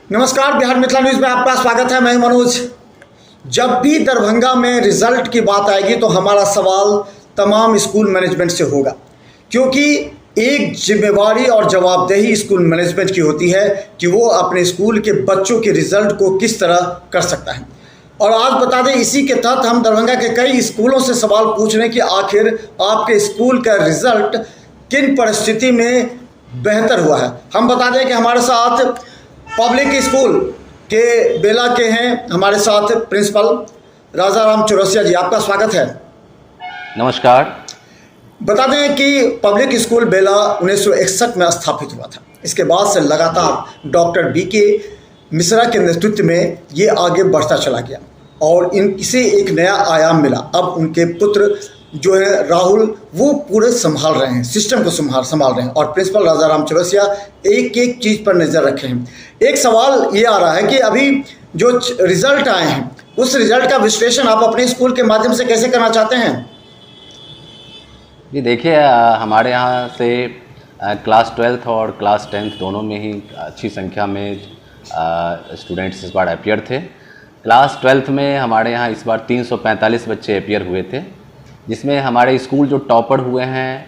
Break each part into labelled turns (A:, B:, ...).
A: नमस्कार, बिहार मिथिला न्यूज़ में आपका स्वागत है। मैं मनोज। जब भी दरभंगा में रिजल्ट की बात आएगी तो हमारा सवाल तमाम स्कूल मैनेजमेंट से होगा, क्योंकि एक जिम्मेवारी और जवाबदेही स्कूल मैनेजमेंट की होती है कि वो अपने स्कूल के बच्चों के रिजल्ट को किस तरह कर सकता है। और आज बता दें, इसी के तहत हम दरभंगा के कई स्कूलों से सवाल पूछ रहे हैं कि आखिर आपके स्कूल का रिजल्ट किन परिस्थिति में बेहतर हुआ है। हम बता दें कि हमारे साथ पब्लिक स्कूल के बेला के हैं हमारे साथ प्रिंसिपल राजा राम चौरसिया जी, आपका स्वागत है।
B: नमस्कार।
A: बता दें कि पब्लिक स्कूल बेला 1961 में स्थापित हुआ था। इसके बाद से लगातार डॉक्टर BK मिश्रा के नेतृत्व में ये आगे बढ़ता चला गया और इनसे एक नया आयाम मिला। अब उनके पुत्र जो है राहुल, वो पूरे संभाल रहे हैं, सिस्टम को संभाल रहे हैं और प्रिंसिपल राजा राम चौरसिया एक एक चीज़ पर नज़र रखे हैं। एक सवाल ये आ रहा है कि अभी जो रिजल्ट आए हैं उस रिजल्ट का विश्लेषण आप अपने स्कूल के माध्यम से कैसे करना चाहते हैं?
B: जी देखिए, हमारे यहाँ से क्लास 12th और क्लास 10th दोनों में ही अच्छी संख्या में स्टूडेंट्स इस बार अपीयर थे। क्लास 12th में हमारे यहाँ इस बार 345 बच्चे अपीयर हुए थे, जिसमें हमारे स्कूल जो टॉपर हुए हैं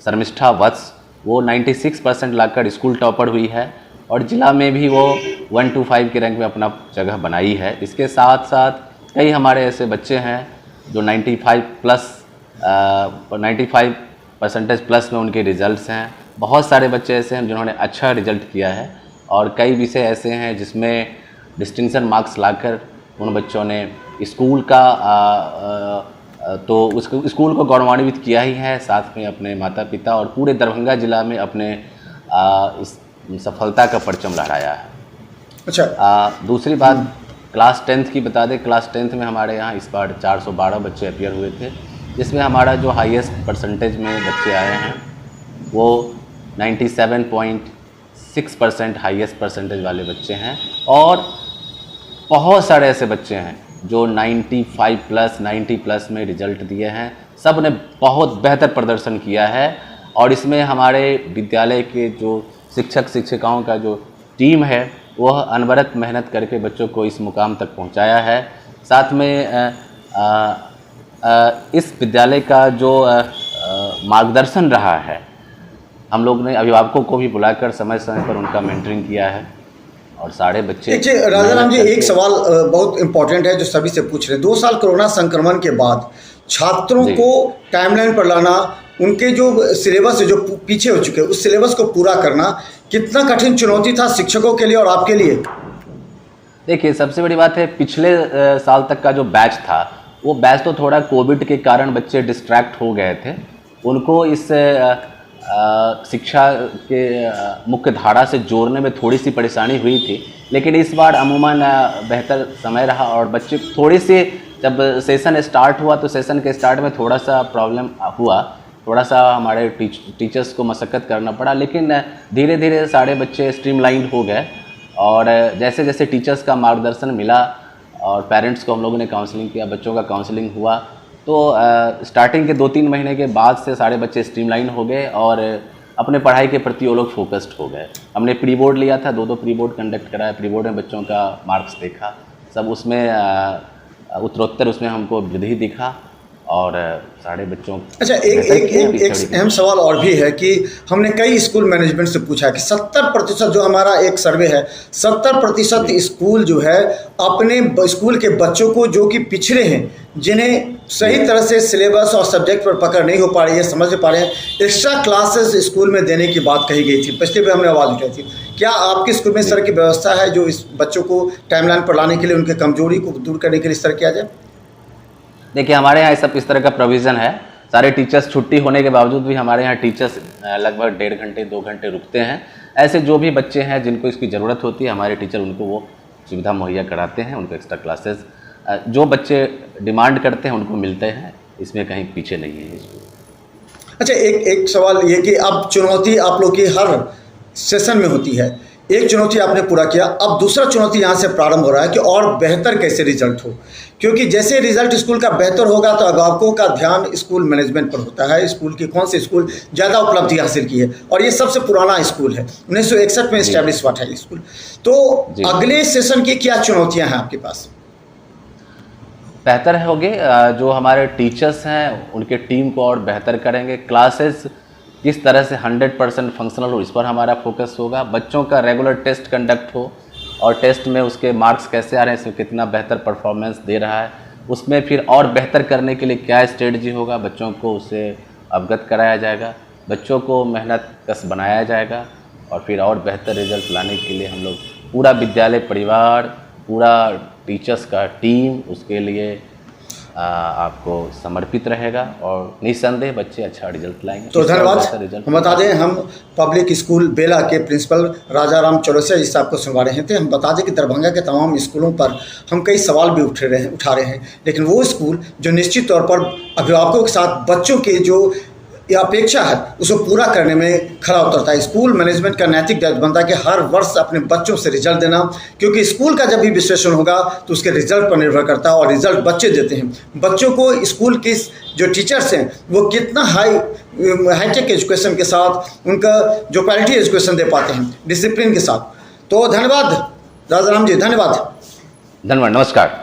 B: शर्मिष्ठा वत्स, वो 96% लाकर स्कूल टॉपर हुई है और ज़िला में भी वो 1 to 5 के रैंक में अपना जगह बनाई है। इसके साथ साथ कई हमारे ऐसे बच्चे हैं जो 95% प्लस में उनके रिजल्ट्स हैं। बहुत सारे बच्चे ऐसे हैं जिन्होंने अच्छा रिजल्ट किया है और कई विषय ऐसे हैं जिसमें डिस्टिंक्शन मार्क्स लाकर उन बच्चों ने स्कूल का तो उस स्कूल को गौरवान्वित किया ही है, साथ में अपने माता पिता और पूरे दरभंगा ज़िला में अपने इस सफलता का परचम लहराया है।
A: अच्छा,
B: दूसरी बात क्लास 10th की बता दें। क्लास 10th में हमारे यहाँ इस बार 412 बच्चे अपीयर हुए थे, जिसमें हमारा जो हाईएस्ट परसेंटेज में बच्चे आए हैं वो 97.6% हाईएस्ट परसेंटेज वाले बच्चे हैं और बहुत सारे ऐसे बच्चे हैं जो 95 प्लस 90 प्लस में रिजल्ट दिए हैं। सब ने बहुत बेहतर प्रदर्शन किया है और इसमें हमारे विद्यालय के जो शिक्षक शिक्षिकाओं का जो टीम है वह अनवरत मेहनत करके बच्चों को इस मुकाम तक पहुंचाया है। साथ में इस विद्यालय का जो मार्गदर्शन रहा है, हम लोग ने अभिभावकों को भी बुलाकर समय समय पर उनका मेंटरिंग किया है और सारे बच्चे।
A: देखिए राजा राम जी, एक सवाल बहुत इम्पोर्टेंट है जो सभी से पूछ रहे हैं। 2 साल कोरोना संक्रमण के बाद छात्रों को टाइमलाइन पर लाना, उनके जो सिलेबस है जो पीछे हो चुके हैं उस सिलेबस को पूरा करना कितना कठिन चुनौती था शिक्षकों के लिए और आपके लिए?
B: देखिए, सबसे बड़ी बात है, पिछले साल तक का जो बैच था वो बैच तो थोड़ा कोविड के कारण बच्चे डिस्ट्रैक्ट हो गए थे। उनको इस शिक्षा के मुख्य धारा से जोड़ने में थोड़ी सी परेशानी हुई थी, लेकिन इस बार अमूमन बेहतर समय रहा और बच्चे थोड़ी सी, जब सेशन स्टार्ट हुआ तो सेशन के स्टार्ट में थोड़ा सा प्रॉब्लम हुआ, थोड़ा सा हमारे टीचर्स को मशक्क़त करना पड़ा, लेकिन धीरे धीरे सारे बच्चे स्ट्रीमलाइंड हो गए और जैसे जैसे टीचर्स का मार्गदर्शन मिला और पेरेंट्स को हम लोगों ने काउंसलिंग किया, बच्चों का काउंसलिंग हुआ, तो स्टार्टिंग के 2-3 महीने के बाद से सारे बच्चे स्ट्रीमलाइन हो गए और अपने पढ़ाई के प्रति वो लोग फोकस्ड हो गए। हमने प्री बोर्ड लिया था, 2 प्री बोर्ड कंडक्ट कराया। प्री बोर्ड में बच्चों का मार्क्स देखा, सब उसमें उत्तरोत्तर उसमें हमको वृद्धि दिखा और सारे बच्चों।
A: अच्छा, एक अहम सवाल और भी है कि हमने कई स्कूल मैनेजमेंट से पूछा कि 70% जो हमारा एक सर्वे है, 70% स्कूल जो है अपने स्कूल के बच्चों को जो कि पिछड़े हैं, जिन्हें सही तरह से सिलेबस और सब्जेक्ट पर पकड़ नहीं हो पा रही है, समझ नहीं पा रहे हैं, एक्स्ट्रा क्लासेस स्कूल में देने की बात कही गई थी। पिछले भी हमने आवाज़ उठाई थी। क्या आपके स्कूल में इस तरह की व्यवस्था है जो इस बच्चों को टाइमलाइन पर लाने के लिए, उनके कमजोरी को दूर करने के लिए इस तरह किया जाए?
B: देखिए, हमारे यहाँ सब इस तरह का प्रोविज़न है। सारे टीचर्स छुट्टी होने के बावजूद भी हमारे यहाँ टीचर्स लगभग 1.5 घंटे 2 घंटे रुकते हैं। ऐसे जो भी बच्चे हैं जिनको इसकी ज़रूरत होती है, हमारे टीचर उनको वो सुविधा मुहैया कराते हैं। उनको एक्स्ट्रा क्लासेस जो बच्चे डिमांड करते हैं उनको मिलते हैं, इसमें कहीं पीछे नहीं है।
A: अच्छा, एक सवाल ये कि अब चुनौती आप लोग की हर सेशन में होती है एक चुनौती आपने पूरा किया, अब दूसरा चुनौती यहाँ से प्रारंभ हो रहा है कि और बेहतर कैसे रिजल्ट हो, क्योंकि जैसे रिजल्ट स्कूल का बेहतर होगा तो अभिभावकों का ध्यान स्कूल मैनेजमेंट पर होता है, स्कूल की कौन से स्कूल ज़्यादा उपलब्धि हासिल की है, और ये सबसे पुराना स्कूल है, 1961 में इस्टेब्लिश हुआ था ये स्कूल। तो अगले सेशन की क्या चुनौतियाँ हैं आपके पास?
B: बेहतर होंगे, जो हमारे टीचर्स हैं उनके टीम को और बेहतर करेंगे, क्लासेस किस तरह से 100% फंक्शनल हो इस पर हमारा फोकस होगा, बच्चों का रेगुलर टेस्ट कंडक्ट हो और टेस्ट में उसके मार्क्स कैसे आ रहे हैं, इसमें कितना बेहतर परफॉर्मेंस दे रहा है, उसमें फिर और बेहतर करने के लिए क्या स्ट्रेटजी होगा, बच्चों को उससे अवगत कराया जाएगा, बच्चों को मेहनत कश बनाया जाएगा और फिर और बेहतर रिजल्ट लाने के लिए हम लोग पूरा विद्यालय परिवार, पूरा टीचर्स का टीम उसके लिए आपको समर्पित रहेगा और निस्संदेह बच्चे अच्छा रिजल्ट लाएंगे।
A: तो धन्यवाद। हम बता दें, हम पब्लिक स्कूल बेला के प्रिंसिपल राजा राम चौरसिया जी साहब को सुनवा रहे थे। हम बता दें कि दरभंगा के तमाम स्कूलों पर हम कई सवाल भी उठा रहे हैं, लेकिन वो स्कूल जो निश्चित तौर पर अभिभावकों के साथ बच्चों के जो ये अपेक्षा है उसको पूरा करने में खड़ा उतरता है। स्कूल मैनेजमेंट का नैतिक दायित्व बनता है कि हर वर्ष अपने बच्चों से रिजल्ट देना, क्योंकि स्कूल का जब भी विश्लेषण होगा तो उसके रिजल्ट पर निर्भर करता है और रिजल्ट बच्चे देते हैं। बच्चों को स्कूल की जो टीचर्स हैं वो कितना हाईटेक एजुकेशन के साथ उनका जो क्वालिटी एजुकेशन दे पाते हैं डिसिप्लिन के साथ। तो धन्यवाद राजाराम जी, धन्यवाद।
B: नमस्कार।